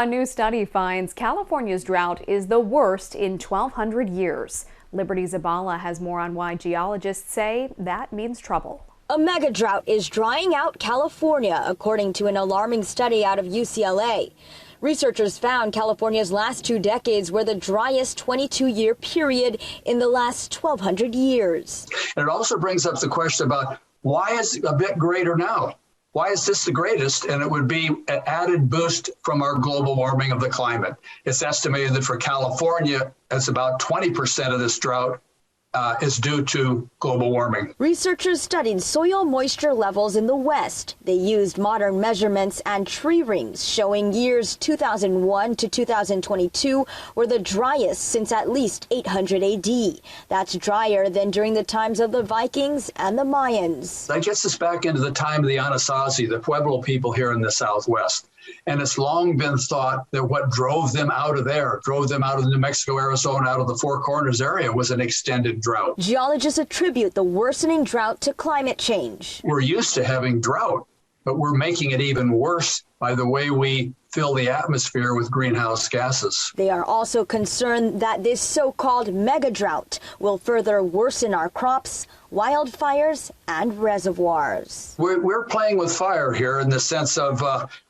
A new study finds California's drought is the worst in 1,200 years. Liberty Zabala has more on why geologists say that means trouble. A mega drought is drying out California, according to an alarming study out of UCLA. Researchers found California's last 2 decades were the driest 22-year period in the last 1,200 years. And it also brings up the question about why is it a bit greater now? Why is this the greatest? And it would be an added boost from our global warming of the climate. It's estimated that for California, it's about 20% of this drought is due to global warming. Researchers studied soil moisture levels in the West. They used modern measurements and tree rings showing years 2001 to 2022 were the driest since at least 800 AD. That's drier than during the times of the Vikings and the Mayans. That gets us back into the time of the Anasazi, the Pueblo people here in the Southwest. And it's long been thought that what drove them out of there, drove them out of New Mexico, Arizona, out of the Four Corners area was an extended drought. Geologists attribute the worsening drought to climate change. We're used to having drought, but we're making it even worse by the way we fill the atmosphere with greenhouse gases. They are also concerned that this so-called mega drought will further worsen our crops, wildfires, and reservoirs. We're playing with fire here in the sense of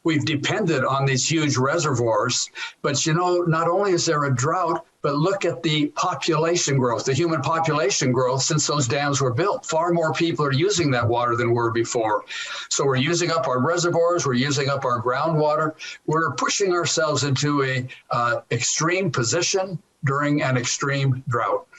we've depended on these huge reservoirs. But, you know, not only is there a drought, but look at the population growth, the human population growth since those dams were built. Far more people are using that water than were before. So we're using up our reservoirs, we're using up our groundwater. We're pushing ourselves into a extreme position during an extreme drought.